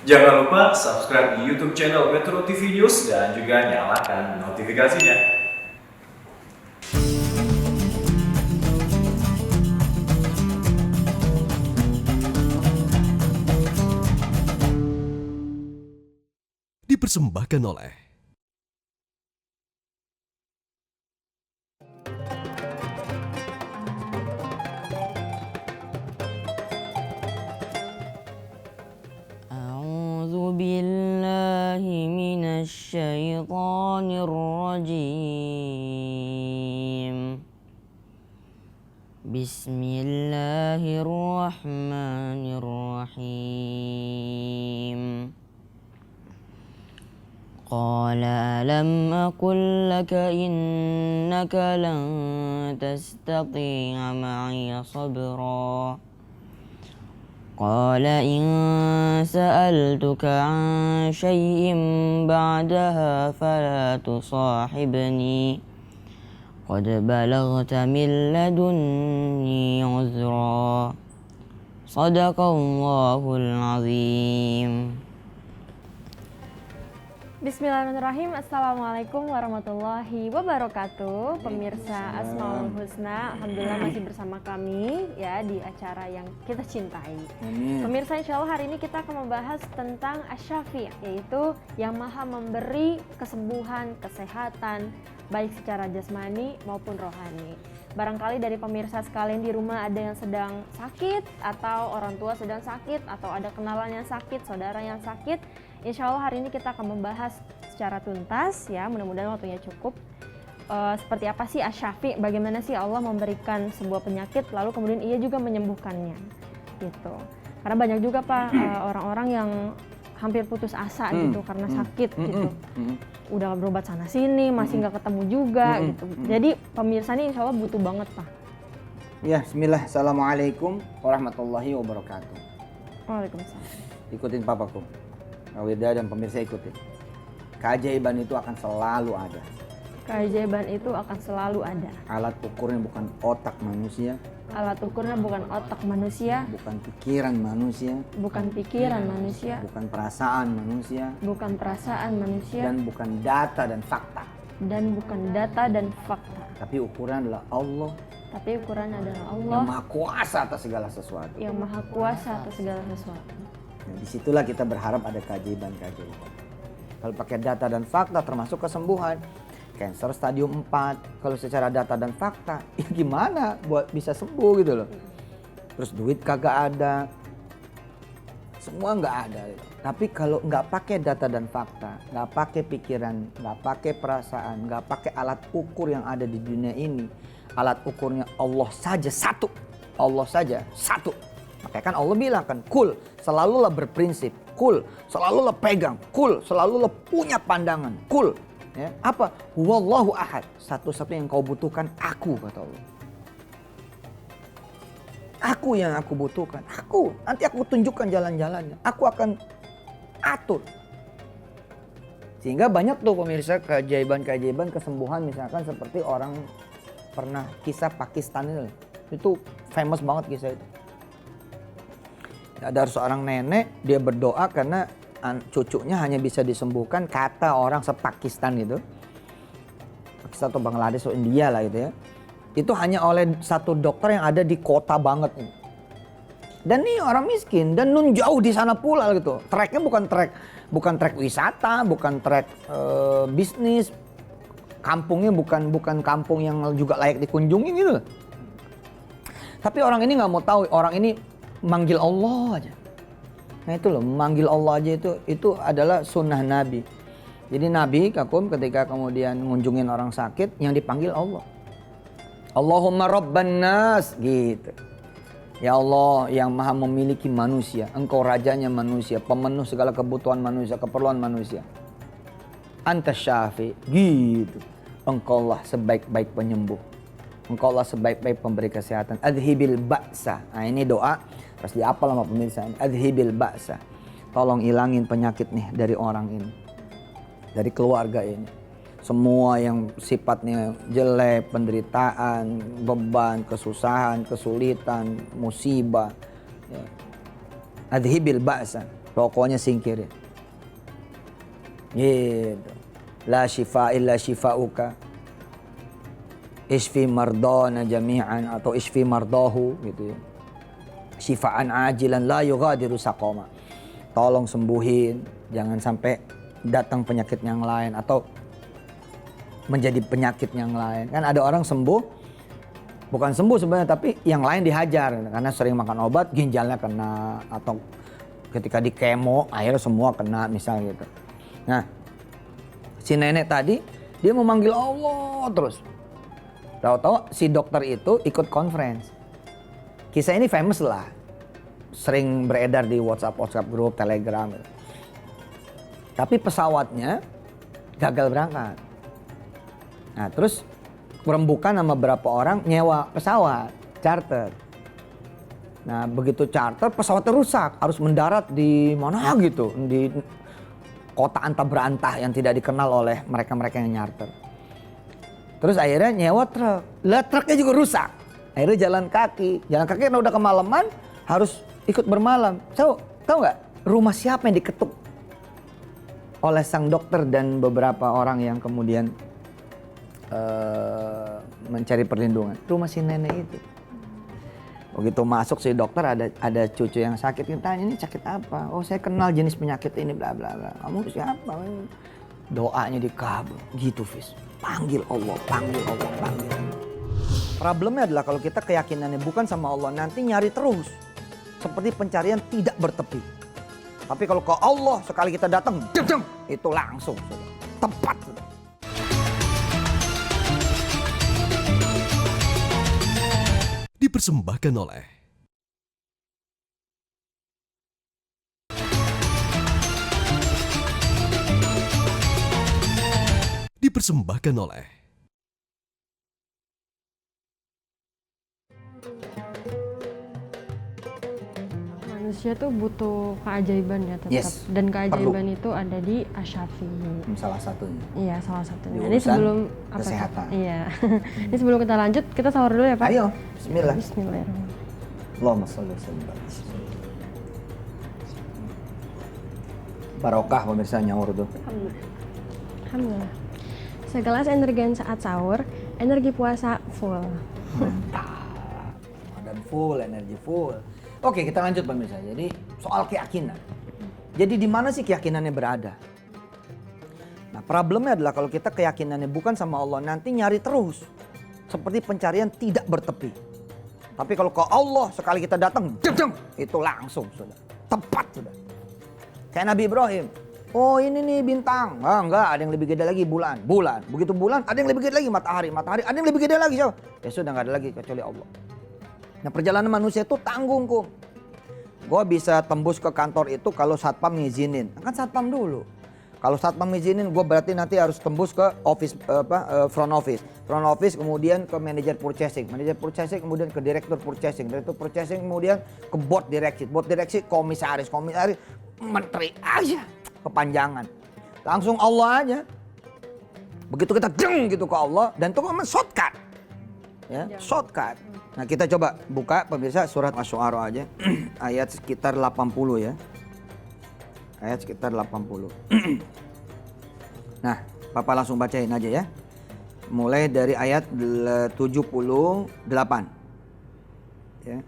Jangan lupa subscribe di YouTube channel Metro TV News dan juga nyalakan notifikasinya. Dipersembahkan oleh A'udzu billahi minasy syaithanir rajim. Bismillahirrahmanirrahim. Qala alam aqul laka innaka lan tastati'a ma'iya sabra. Qala in sa'altuka an syai'in ba'daha fala tusahibni. Qad balaghta min ladunni uzra. Shadaqallahul azim. Bismillahirrahmanirrahim. Assalamualaikum warahmatullahi wabarakatuh. Pemirsa Asmaul Husna, alhamdulillah masih bersama kami ya di acara yang kita cintai. Pemirsa, insya Allah hari ini kita akan membahas tentang Asy-Syafi', yaitu yang maha memberi kesembuhan, kesehatan, baik secara jasmani maupun rohani. Barangkali dari pemirsa sekalian di rumah ada yang sedang sakit, atau orang tua sedang sakit, atau ada kenalan yang sakit, saudara yang sakit. Insya Allah hari ini kita akan membahas secara tuntas ya, mudah-mudahan waktunya cukup. Seperti apa sih Asy-Syafi', bagaimana sih Allah memberikan sebuah penyakit lalu kemudian ia juga menyembuhkannya gitu. Karena banyak juga Pak orang-orang yang hampir putus asa gitu karena sakit gitu. Udah berobat sana sini masih nggak ketemu juga gitu. Jadi pemirsa ini insya Allah butuh banget Pak. Ya, bismillah. Assalamualaikum warahmatullahi wabarakatuh. Waalaikumsalam. Ikutin papaku. Awida dan pemirsa ikutin. Keajaiban itu akan selalu ada. Keajaiban itu akan selalu ada. Alat ukurnya bukan otak manusia. Alat ukurnya bukan otak manusia. Bukan pikiran manusia. Bukan pikiran manusia. Bukan perasaan manusia. Bukan perasaan manusia. Dan bukan data dan fakta. Dan bukan data dan fakta. Tapi ukuran adalah Allah. Tapi ukuran adalah Allah Yang maha kuasa atas segala sesuatu. yang maha kuasa atas segala sesuatu. Nah, disitulah kita berharap ada keajaiban-keajaiban. Kalau pakai data dan fakta termasuk kesembuhan. Cancer stadium 4, kalau secara data dan fakta, ya gimana buat bisa sembuh gitu loh. Terus duit kagak ada, semua nggak ada. Tapi kalau nggak pakai data dan fakta, nggak pakai pikiran, nggak pakai perasaan, nggak pakai alat ukur yang ada di dunia ini, alat ukurnya Allah saja satu, Allah saja satu. Makanya kan Allah bilang kan, kul, selalulah berprinsip, kul, selalulah pegang, kul, selalulah punya pandangan, kul. Ya, apa? Wallahu ahad. Satu-satunya yang kau butuhkan aku, kata Allah. Aku yang aku butuhkan. Aku. Nanti aku tunjukkan jalan-jalannya. Aku akan atur. Sehingga banyak tuh pemirsa keajaiban-keajaiban kesembuhan. Misalkan seperti orang pernah kisah Pakistan itu famous banget kisah itu. Ada seorang nenek, dia berdoa karena cucunya hanya bisa disembuhkan, kata orang se-Pakistan itu, Pakistan atau Bangladesh atau India lah gitu ya, itu hanya oleh satu dokter yang ada di kota banget ini. Dan ini orang miskin dan nun jauh di sana pula gitu. Treknya bukan trek wisata, bukan trek bisnis, kampungnya bukan kampung yang juga layak dikunjungi gitu. Tapi orang ini nggak mau tahu, orang ini manggil Allah aja. Nah itu loh, memanggil Allah aja itu adalah sunnah Nabi. Jadi Nabi kakum ketika kemudian ngunjungin orang sakit, yang dipanggil Allah. Allahumma rabban nas gitu. Ya Allah yang maha memiliki manusia, engkau rajanya manusia, pemenuh segala kebutuhan manusia, keperluan manusia. Anta syafi gitu. Engkau lah sebaik-baik penyembuh. Engkau lah sebaik-baik pemberi kesehatan. Adhibil ba'sa. Nah ini doa harus dihafal sama pemirsa. Adhibil ba'sa. Tolong ilangin penyakit nih dari orang ini. Dari keluarga ini. Semua yang sifatnya jelek, penderitaan, beban, kesusahan, kesulitan, musibah. Ya. Adhibil ba'sa. Pokoknya singkirin. Gitu. La shifa illa shifauka. Isfi mardana jami'an atau isfi mardahu gitu ya. Shifaan ajilan la yughadiru saqama. Tolong sembuhin, jangan sampai datang penyakit yang lain atau menjadi penyakit yang lain. Kan ada orang sembuh, bukan sembuh sebenarnya tapi yang lain dihajar karena sering makan obat ginjalnya kena atau ketika di kemo akhirnya semua kena misal gitu. Nah, si nenek tadi dia memanggil Allah terus. Tahu-tahu si dokter itu ikut conference. Kisah ini famous lah. Sering beredar di WhatsApp grup, Telegram. Tapi pesawatnya gagal berangkat. Nah, terus perembukan sama beberapa orang nyewa pesawat charter. Nah, begitu charter pesawatnya rusak, harus mendarat di mana gitu, di kota antah berantah yang tidak dikenal oleh mereka-mereka yang charter. Terus akhirnya nyewa truk. Lah truknya juga rusak. Akhirnya jalan kaki karena udah kemalaman harus ikut bermalam. Tahu nggak rumah siapa yang diketuk oleh sang dokter dan beberapa orang yang kemudian mencari perlindungan? Rumah si nenek itu. Begitu masuk si dokter ada cucu yang sakit, tanya ini sakit apa? Oh saya kenal jenis penyakit ini bla bla bla. Kamu siapa? Doanya dikabul. Gitu Fis. Panggil Allah, panggil Allah, panggil Allah. Problemnya adalah kalau kita keyakinannya bukan sama Allah, nanti nyari terus. Seperti pencarian tidak bertepi. Tapi kalau ke Allah sekali kita datang, itu langsung sudah. Tepat sudah. Dipersembahkan oleh Manusia tuh butuh keajaiban ya tetap. Yes, Dan keajaiban itu ada di Asy-Syafi. Salah satunya. Iya, salah satunya. Di Ini sebelum kesehatan. Iya. Ini sebelum kita lanjut, kita sahur dulu ya, Pak. Ayo, bismillah. Bismillahirrahmanirrahim. Allahumma sholli wa sallim. Barokah pemirsa nyaur tuh. Alhamdulillah. Segelas energi saat sahur, energi puasa full. Dan full, energi full. Oke, kita lanjut pemirsa. Jadi soal keyakinan. Jadi di mana sih keyakinannya berada? Nah, problemnya adalah kalau kita keyakinannya bukan sama Allah, nanti nyari terus. Seperti pencarian tidak bertepi. Tapi kalau ke Allah sekali kita datang, itu langsung sudah. Tepat sudah. Kayak Nabi Ibrahim. Oh ini nih bintang. Ah, enggak, ada yang lebih gede lagi bulan. Begitu bulan, ada yang lebih gede lagi matahari. Ada yang lebih gede lagi. Ya sudah enggak ada lagi kecuali Allah. Nah perjalanan manusia itu tanggung kum. Gue bisa tembus ke kantor itu kalau satpam ngizinin. Kan satpam dulu. Kalau satpam ngizinin gue berarti nanti harus tembus ke office front office. Front office kemudian ke manajer purchasing. Manajer purchasing kemudian ke direktur purchasing. Direktur purchasing kemudian ke board direksi. Board direksi komisaris. Komisaris menteri aja. Kepanjangan. Langsung Allah aja. Begitu kita jeng gitu ke Allah dan itu memang shortcut. Ya, shortcut. Nah kita coba buka pemirsa surat Asy-Syu'ara aja. Ayat sekitar 80 ya. Ayat sekitar 80. Nah, Papa langsung bacain aja ya. Mulai dari ayat 78. Ya.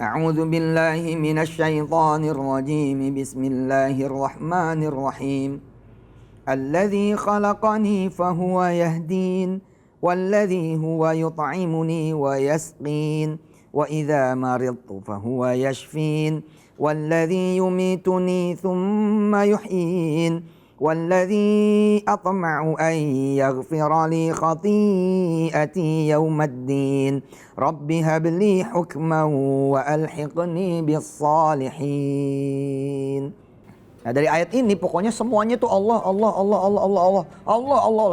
A'udzu billahi minasyaitonir rajim. Bismillahirrahmanirrahim. Alladzi khalaqani fahuwa yahdin. والذي هو يطعمني ويسقين وإذا مرضت فهو يشفين والذي يميتني ثم يحيين والذي أطمع أن يغفر لي خطيئتي يوم الدين رب هب لي حكما وألحقني بالصالحين. Nah dari ayat ini pokoknya semuanya tuh Allah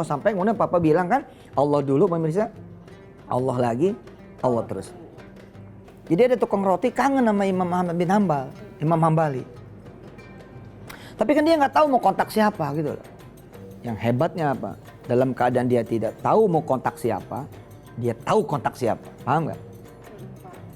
sampai kemudian Papa bilang kan Allah dulu pemirsa, Allah lagi, Allah terus. Jadi ada tukang roti kangen sama Imam Ahmad bin Hambal, Imam Hambali. Tapi kan dia nggak tahu mau kontak siapa gitu loh. Yang hebatnya apa? Dalam keadaan dia tidak tahu mau kontak siapa, dia tahu kontak siapa, paham nggak?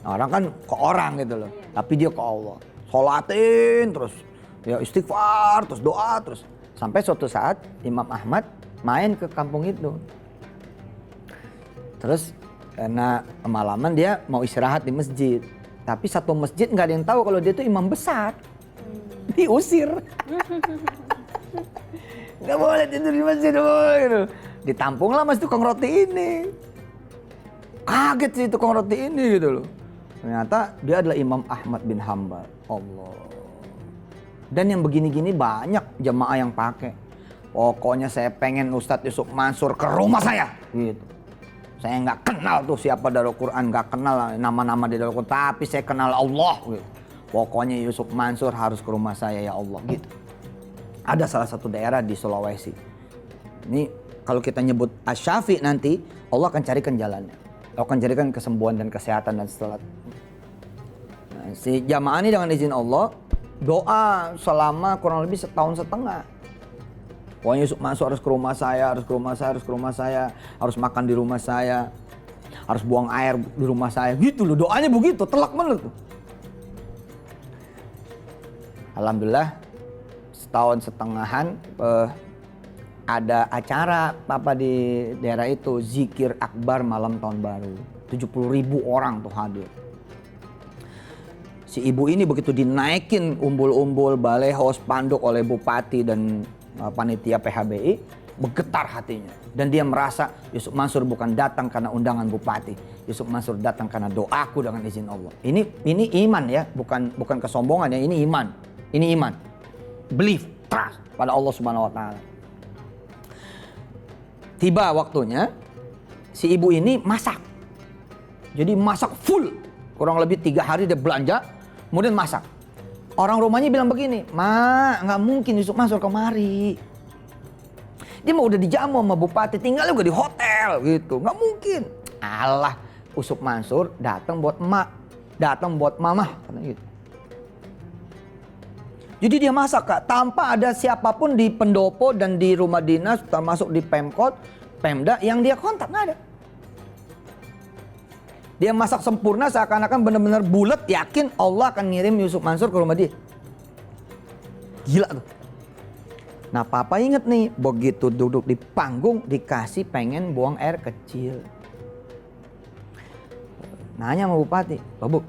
Nah, orang kan ke orang gitu loh, tapi dia ke Allah, sholatin terus. Ya istighfar, terus doa, terus. Sampai suatu saat Imam Ahmad main ke kampung itu. Terus karena kemalaman dia mau istirahat di masjid. Tapi satu masjid nggak ada yang tahu kalau dia itu imam besar. Diusir. Nggak boleh tidur di masjid, nggak boleh gitu. Ditampunglah mas tukang roti ini. Kaget sih tukang roti ini gitu loh. Ternyata dia adalah Imam Ahmad bin Hambal. Allah. Dan yang begini-gini banyak jemaah yang pakai. Pokoknya saya pengen Ustadz Yusuf Mansur ke rumah saya. Gitu. Saya nggak kenal tuh siapa Darul Quran, nggak kenal nama-nama di Darul Quran. Tapi saya kenal Allah. Gitu. Pokoknya Yusuf Mansur harus ke rumah saya ya Allah. Gitu. Ada salah satu daerah di Sulawesi. Ini kalau kita nyebut Asy-Syafi nanti, Allah akan carikan jalannya. Allah akan carikan kesembuhan dan kesehatan dan setelah. Nah, si jamaah ini dengan izin Allah, doa selama kurang lebih setahun setengah. Pokoknya Yusuf Mansur harus ke rumah saya, harus ke rumah saya, harus ke rumah saya, harus makan di rumah saya, harus buang air di rumah saya. Gitu loh, doanya begitu, telak bener tuh. Alhamdulillah, setahun setengahan ada acara Papa di daerah itu, zikir akbar malam tahun baru. 70.000 orang tuh hadir. Si ibu ini begitu dinaikin umbul-umbul, baleho, spanduk oleh bupati dan panitia PHBI, bergetar hatinya. Dan dia merasa Yusuf Mansur bukan datang karena undangan bupati. Yusuf Mansur datang karena doaku dengan izin Allah. Ini iman ya, bukan kesombongan ya, ini iman. Ini iman. Believe, trust pada Allah Subhanahu wa taala. Tiba waktunya si ibu ini masak. Jadi masak full. Kurang lebih 3 hari dia belanja, kemudian masak. Orang rumahnya bilang begini, "Ma, nggak mungkin Yusuf Mansur kemari. Dia mah udah dijamu sama bupati, tinggal juga di hotel gitu. Nggak mungkin." Allah, Yusuf Mansur datang buat emak, datang buat mamah, karena gitu. Jadi dia masak Kak, tanpa ada siapapun di pendopo dan di rumah dinas, termasuk di Pemkot, Pemda yang dia kontak, nggak ada. Dia masak sempurna seakan-akan benar-benar bulat, yakin Allah akan ngirim Yusuf Mansur ke rumah dia. Gila tuh. Nah Papa inget nih, begitu duduk di panggung dikasih pengen buang air kecil. Nanya sama Bupati, "Pak Bu,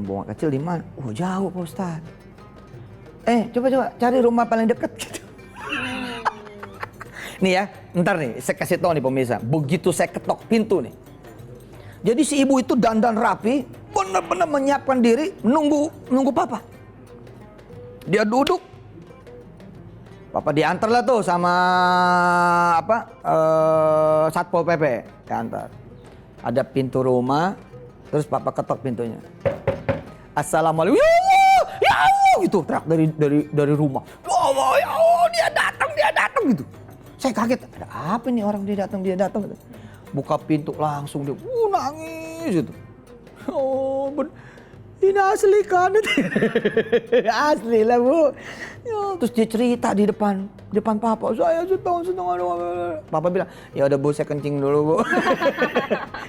buang air kecil di mana?" "Oh jauh Pak Ustadz." Coba cari rumah paling dekat gitu. Nih ya, ntar nih saya kasih tahu nih pemirsa. Begitu saya ketok pintu nih. Jadi si ibu itu dandan rapi, benar-benar menyiapkan diri menunggu Papa. Dia duduk. Papa diantar lah tuh sama Satpol PP, diantar. Ada pintu rumah, terus Papa ketok pintunya. "Assalamualaikum." Ya Allah gitu, teriak dari rumah. "Oh, ya Allah, dia datang gitu." Saya kaget, ada apa nih orang dia datang gitu. Buka pintu langsung dia nangis gitu. "Oh, ini asli kan?" "Asli lah Bu." Ya, terus dia cerita di depan Papa, "Saya setahun setengah." Papa bilang, "Ya udah Bu, saya kencing dulu Bu."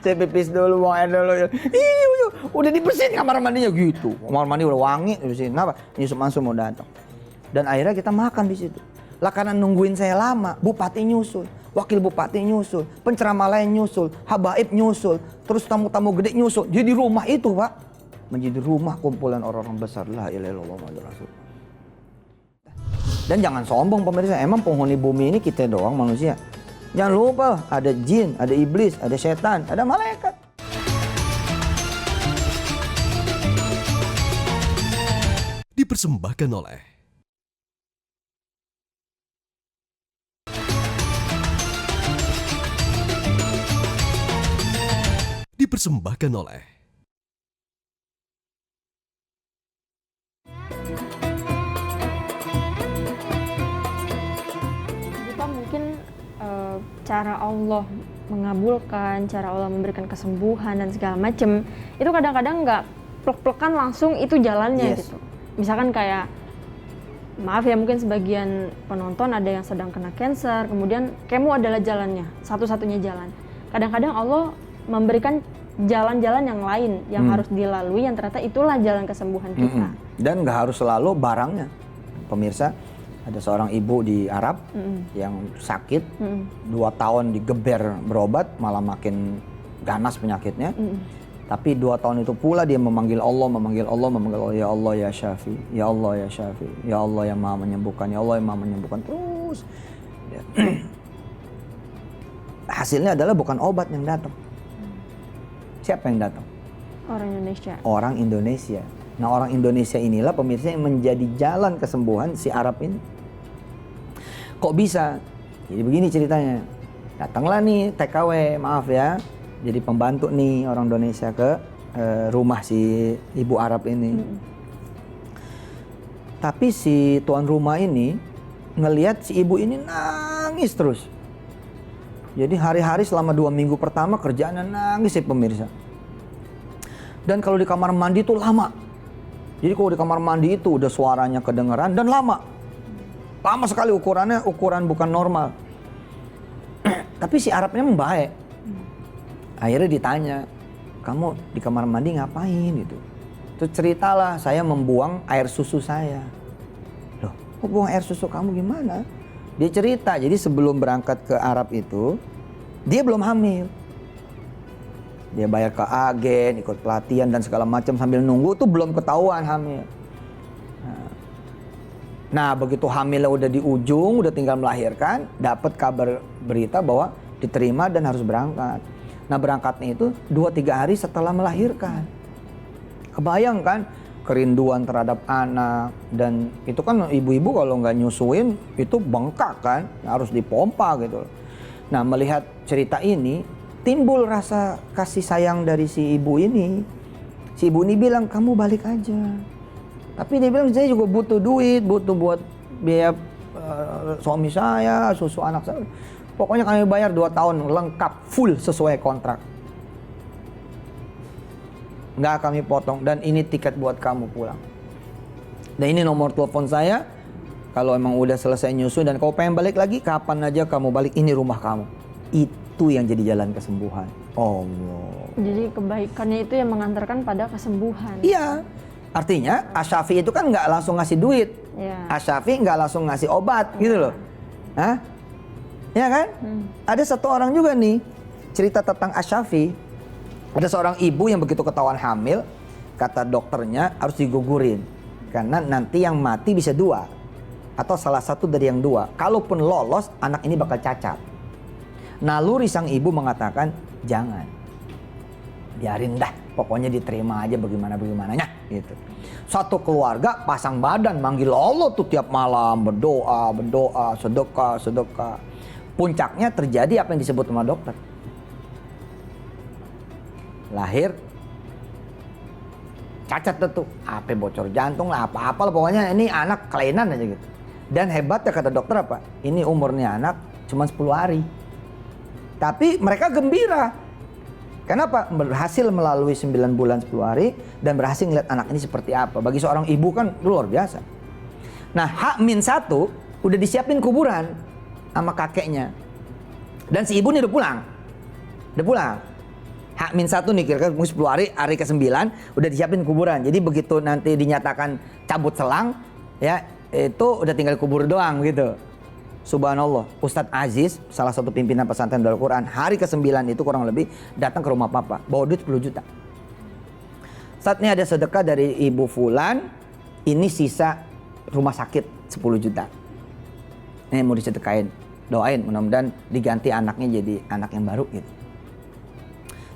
"Saya pipis dulu, buang air dulu." Udah dibersihin kamar mandinya gitu. Kamar mandi udah wangi, dibersihin. Kenapa? Yusuf Mansur mau datang. Dan akhirnya kita makan di situ. Lah karena nungguin saya lama, Bupati nyusul, Wakil Bupati nyusul, penceramah lain nyusul, habaib nyusul, terus tamu-tamu gede nyusul. Jadi rumah itu Pak menjadi rumah kumpulan orang-orang besar. La ilaha illallah Muhammadur Rasul. Dan jangan sombong pemirsa, emang penghuni bumi ini kita doang manusia. Jangan lupa ada jin, ada iblis, ada setan, ada malaikat. Dipersembahkan oleh Kita mungkin cara Allah mengabulkan, cara Allah memberikan kesembuhan dan segala macem, itu kadang-kadang nggak plek-plekan langsung itu jalannya gitu. Misalkan kayak, maaf ya mungkin sebagian penonton ada yang sedang kena cancer, kemudian kemo adalah jalannya, satu-satunya jalan. Kadang-kadang Allah memberikan jalan-jalan yang lain yang harus dilalui, yang ternyata itulah jalan kesembuhan kita. Dan nggak harus selalu barangnya. pemirsa, ada seorang ibu di Arab yang sakit 2 tahun digeber berobat, malah makin ganas penyakitnya. Tapi 2 tahun itu pula dia memanggil Allah, ya Allah ya Syafi, ya Allah ya Syafi, ya Allah yang Maha menyembuhkan, ya Allah yang Maha menyembuhkan terus. Hasilnya adalah bukan obat yang datang. Siapa yang datang? Orang Indonesia. Orang Indonesia. Nah, orang Indonesia inilah pemirsa yang menjadi jalan kesembuhan si Arab ini. Kok bisa? Jadi begini ceritanya. Datanglah nih TKW, maaf ya. Jadi pembantu nih orang Indonesia ke rumah si ibu Arab ini. Tapi si tuan rumah ini ngelihat si ibu ini nangis terus. Jadi hari-hari selama 2 minggu pertama kerjaannya nangis si pemirsa. Dan kalau di kamar mandi itu lama. Jadi kalau di kamar mandi itu udah suaranya kedengeran dan lama. Lama sekali ukurannya, ukuran bukan normal. Tapi si Arabnya membaik. Akhirnya ditanya, kamu di kamar mandi ngapain gitu? Terus ceritalah, saya membuang air susu saya. Loh, kok buang air susu kamu gimana? Dia cerita, jadi sebelum berangkat ke Arab itu, dia belum hamil. Dia bayar ke agen, ikut pelatihan dan segala macam sambil nunggu tuh belum ketahuan hamil. Nah, begitu hamilnya udah di ujung, udah tinggal melahirkan, dapat kabar berita bahwa diterima dan harus berangkat. Nah, berangkatnya itu 2-3 hari setelah melahirkan. Kebayang kan kerinduan terhadap anak, dan itu kan ibu-ibu kalau nggak nyusuin itu bengkak kan, harus dipompa gitu. Nah, melihat cerita ini timbul rasa kasih sayang dari si ibu ini. Si ibu ini bilang, kamu balik aja. Tapi dia bilang, saya juga butuh duit, butuh buat biaya suami saya, susu anak saya. Pokoknya kami bayar 2 tahun lengkap, full sesuai kontrak. Nggak kami potong, dan ini tiket buat kamu pulang. Dan ini nomor telepon saya. Kalau emang udah selesai nyusu dan kau pengen balik lagi, kapan aja kamu balik, ini rumah kamu. Itu yang jadi jalan kesembuhan. Allah. Jadi kebaikannya itu yang mengantarkan pada kesembuhan. Iya. Artinya Asy-Syafi'i itu kan nggak langsung ngasih duit. Ya. Asy-Syafi'i nggak langsung ngasih obat gitu loh. Hah? Ya kan? Ada satu orang juga nih cerita tentang Asy-Syafi'i. Ada seorang ibu yang begitu ketahuan hamil, kata dokternya harus digugurin. Karena nanti yang mati bisa 2. Atau salah satu dari yang 2. Kalaupun lolos, anak ini bakal cacat. Naluri sang ibu mengatakan, jangan. Biarin dah, pokoknya diterima aja bagaimana-bagaimananya gitu. Satu keluarga pasang badan manggil Allah tuh tiap malam, berdoa, sedekah. Puncaknya terjadi apa yang disebut sama dokter. Lahir cacat tuh, apa bocor jantung lah, apa-apa lah, pokoknya ini anak kelainan aja gitu. Dan hebatnya kata dokter apa? Ini umurnya anak cuma 10 hari. Tapi mereka gembira. Kenapa? Berhasil melalui 9 bulan 10 hari dan berhasil ngeliat anak ini seperti apa. Bagi seorang ibu kan luar biasa. Nah, H-1 udah disiapin kuburan sama kakeknya. Dan si ibu ini udah pulang. H-1 nih kira-kira 10 hari, hari ke-9 udah disiapin kuburan. Jadi begitu nanti dinyatakan cabut selang, ya itu udah tinggal kubur doang gitu. Subhanallah, Ustadz Aziz, salah satu pimpinan pesantren Darul Quran, hari ke-9 itu kurang lebih datang ke rumah papa, bawa duit 10 juta. Saat ini ada sedekah dari ibu Fulan, ini sisa rumah sakit 10 juta. Ini mau disedekain, doain mudah-mudahan diganti anaknya jadi anak yang baru gitu.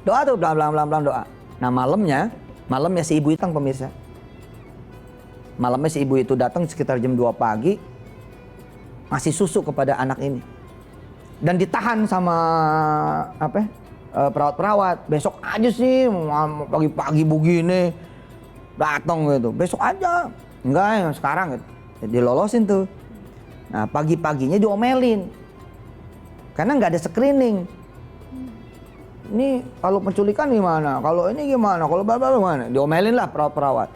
Doa tuh, pelan-pelan doa. Nah malamnya si ibu datang pemirsa. Malamnya si ibu itu datang sekitar jam 2 pagi, ngasih susu kepada anak ini. Dan ditahan sama perawat-perawat. Besok aja sih, pagi-pagi begini datang gitu. Besok aja. Enggak ya, sekarang gitu. Jadi lolosin tuh. Nah pagi-paginya diomelin. Karena nggak ada screening. Ini kalau penculikan gimana? Kalau ini gimana? Kalau gimana? Diomelin lah perawat-perawat.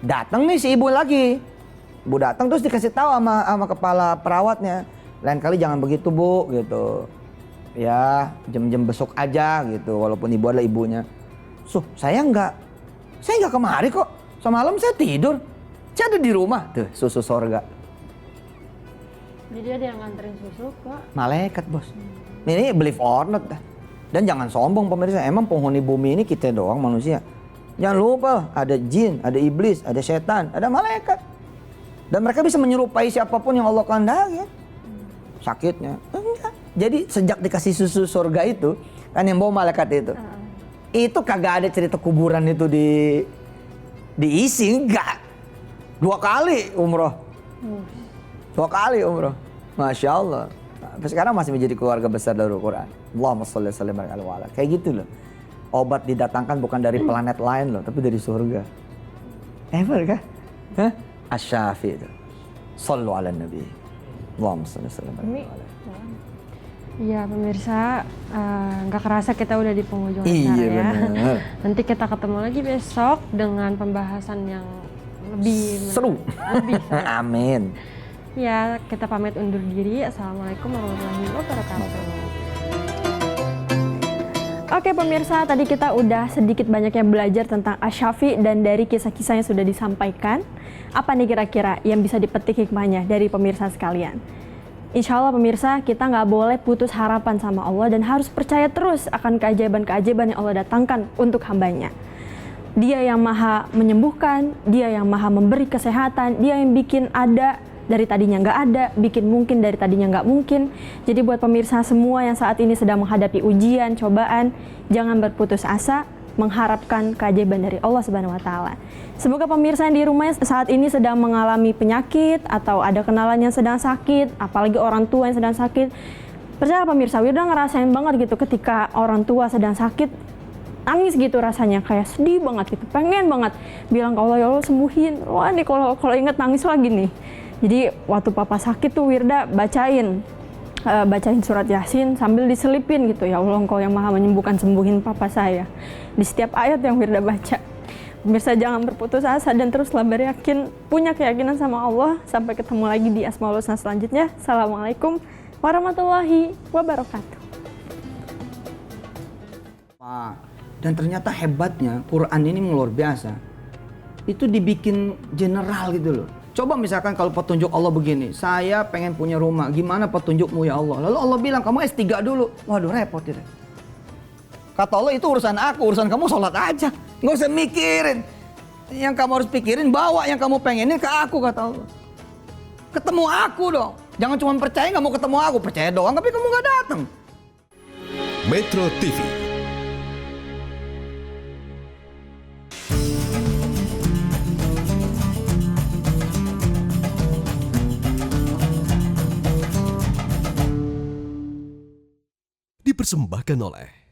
Datang nih si ibu lagi. Bu datang terus dikasih tahu sama kepala perawatnya. Lain kali jangan begitu bu gitu. Ya jam-jam besok aja gitu. Walaupun ibu adalah ibunya. Saya nggak kemari kok. Semalam saya tidur. Ada di rumah tuh susu sorga. Jadi ada yang nganterin susu kok. Malaikat bos. Ini believe or not dah. Dan jangan sombong pemirsa, emang penghuni bumi ini kita doang manusia. Jangan lupa ada jin, ada iblis, ada setan, ada malaikat. Dan mereka bisa menyerupai siapapun yang Allah kehendaki. Sakitnya enggak. Jadi sejak dikasih susu surga itu, kan yang bawa malaikat itu kagak ada cerita kuburan itu diisi, enggak. 2 kali umroh. 2 kali umroh. Masya Allah. Sampai sekarang masih menjadi keluarga besar Darul Quran. Allahumma sholli wa sallim ala wa'ala. Kayak gitu loh. Obat didatangkan bukan dari planet lain loh, tapi dari surga. Ever kah? Hah? Asy-Syafi itu. Shallu ala nabi. Allahumma sholli wa sallim ala wa'ala. Iya pemirsa, nggak kerasa kita udah di penghujung acara Iya ya. benar. Nanti kita ketemu lagi besok dengan pembahasan yang lebih Seru. Lebih seru. Amin. Ya, kita pamit undur diri. Assalamualaikum warahmatullahi wabarakatuh. Oke pemirsa, tadi kita udah sedikit banyaknya belajar tentang Asy-Syafi dan dari kisah-kisah yang sudah disampaikan. Apa nih kira-kira yang bisa dipetik hikmahnya dari pemirsa sekalian? Insya Allah pemirsa, kita nggak boleh putus harapan sama Allah dan harus percaya terus akan keajaiban-keajaiban yang Allah datangkan untuk hambanya. Dia yang maha menyembuhkan, dia yang maha memberi kesehatan, dia yang bikin ada dari tadinya nggak ada, bikin mungkin dari tadinya nggak mungkin. Jadi buat pemirsa semua yang saat ini sedang menghadapi ujian, cobaan, jangan berputus asa, mengharapkan keajaiban dari Allah Subhanahu wa Ta'ala. Semoga pemirsa yang di rumah saat ini sedang mengalami penyakit atau ada kenalan yang sedang sakit, apalagi orang tua yang sedang sakit. Percaya pemirsa, Wirda ngerasain banget gitu ketika orang tua sedang sakit, nangis gitu rasanya, kayak sedih banget gitu, pengen banget bilang ke Allah, ya Allah sembuhin. Wah nih kalau inget nangis lagi nih. Jadi waktu papa sakit tuh Wirda bacain surat Yasin sambil diselipin gitu, ya Allah Engkau yang maha menyembuhkan, sembuhin papa saya. Di setiap ayat yang Wirda baca. Pemirsa jangan berputus asa dan teruslah beryakin, punya keyakinan sama Allah. Sampai ketemu lagi di Asmaul Husna selanjutnya. Assalamualaikum warahmatullahi wabarakatuh. Dan ternyata hebatnya Quran ini luar biasa. Itu dibikin general gitu loh. Coba misalkan kalau petunjuk Allah begini, saya pengen punya rumah, gimana petunjukmu ya Allah? Lalu Allah bilang, kamu S3 dulu. Waduh repot itu. Kata Allah, itu urusan aku, urusan kamu sholat aja. Nggak usah mikirin. Yang kamu harus pikirin, bawa yang kamu pengenin ke aku, kata Allah. Ketemu aku dong. Jangan cuma percaya nggak mau ketemu aku, percaya doang tapi kamu nggak datang. Metro TV. Dipersembahkan oleh